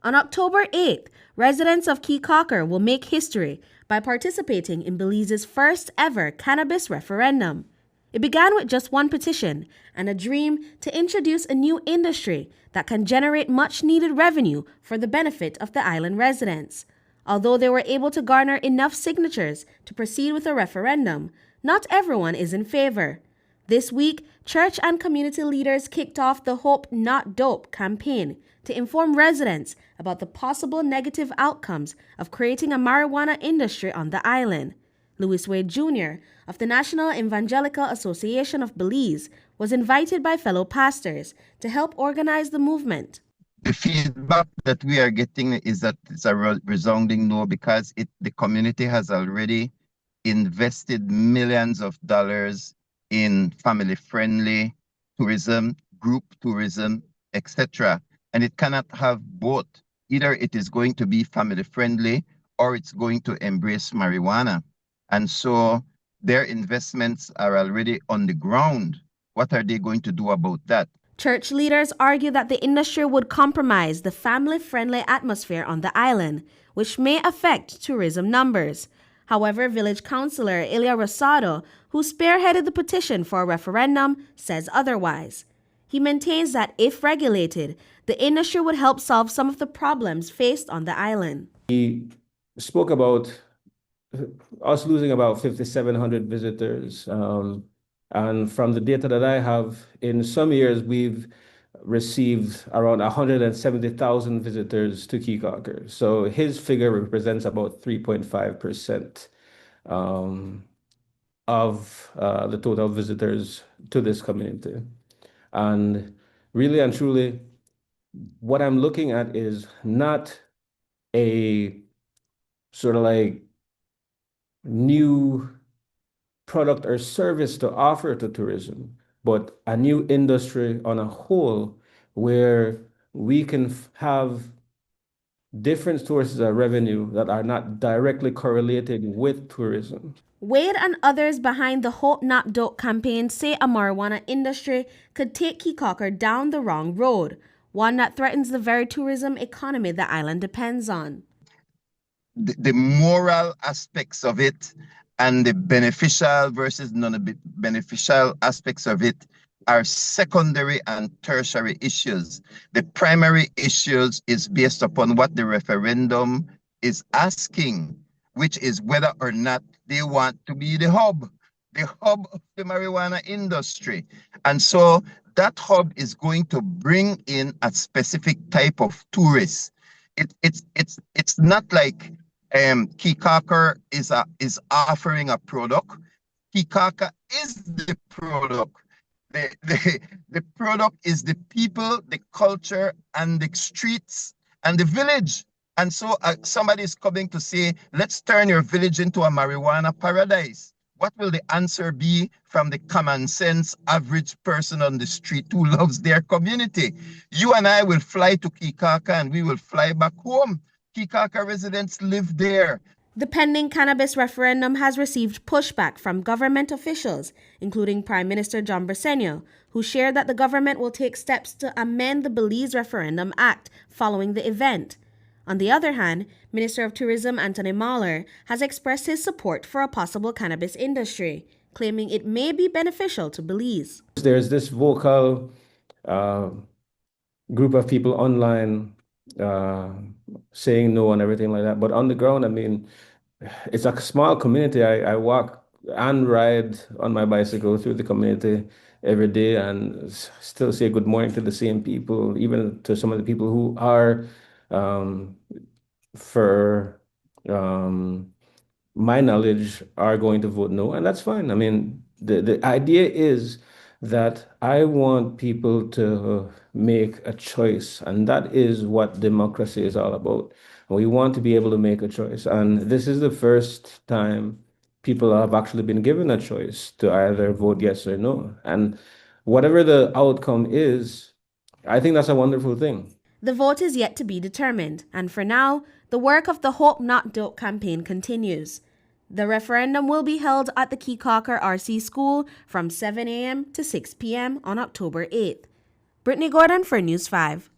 On October 8th, residents of Caye Caulker will make history by participating in Belize's first ever cannabis referendum. It began with just one petition and a dream to introduce a new industry that can generate much needed revenue for the benefit of the island residents. Although they were able to garner enough signatures to proceed with a referendum, not everyone is in favor. This week, church and community leaders kicked off the Hope Not Dope campaign to inform residents about the possible negative outcomes of creating a marijuana industry on the island. Louis Wade Jr. of the National Evangelical Association of Belize was invited by fellow pastors to help organize the movement. The feedback that we are getting is that it's a resounding no, because the community has already invested millions of dollars in family-friendly tourism, group tourism, etc. And it cannot have both. Either it is going to be family-friendly or it's going to embrace marijuana. And so their investments are already on the ground. What are they going to do about that? Church leaders argue that the industry would compromise the family-friendly atmosphere on the island, which may affect tourism numbers. However, village councillor Ilya Rosado, who spearheaded the petition for a referendum, says otherwise. He maintains that if regulated, the industry would help solve some of the problems faced on the island. He spoke about us losing about 5,700 visitors. And from the data that I have, in some years, we've received around 170,000 visitors to Caye Caulker. So his figure represents about 3.5% of the total visitors to this community. And really and truly, what I'm looking at is not a sort of like new product or service to offer to tourism, but a new industry on a whole where we can have different sources of revenue that are not directly correlated with tourism. Wade and others behind the Hope Not Dope campaign say a marijuana industry could take Caye Caulker down the wrong road, one that threatens the very tourism economy the island depends on. The moral aspects of it and the beneficial versus non-beneficial aspects of it are secondary and tertiary issues. The primary issues is based upon what the referendum is asking, which is whether or not they want to be the hub of the marijuana industry. And so that hub is going to bring in a specific type of tourist. It's not like Caye Caulker is offering a product. Caye Caulker is the product. The product is the people, the culture, and the streets and the village. And so somebody is coming to say, let's turn your village into a marijuana paradise. What will the answer be from the common sense average person on the street who loves their community? You and I will fly to Caye Caulker and we will fly back home. Caye Caulker residents live there. The pending cannabis referendum has received pushback from government officials, including Prime Minister John Britney, who shared that the government will take steps to amend the Belize Referendum Act following the event. On the other hand, Minister of Tourism Anthony Mahler has expressed his support for a possible cannabis industry, claiming it may be beneficial to Belize. There's this vocal group of people online saying no and everything like that. But on the ground, I mean, it's a small community. I walk and ride on my bicycle through the community every day and still say good morning to the same people, even to some of the people who are, for my knowledge, are going to vote no. And that's fine. I mean, the idea is that I want people to make a choice, and that is what democracy is all about. We want to be able to make a choice, and this is the first time people have actually been given a choice to either vote yes or no. And whatever the outcome is, I think that's a wonderful thing. The vote is yet to be determined, and for now, the work of the Hope Not Dope campaign continues. The referendum will be held at the Caye Caulker RC School from 7 a.m. to 6 p.m. on October 8th. Britney Gordon for News 5.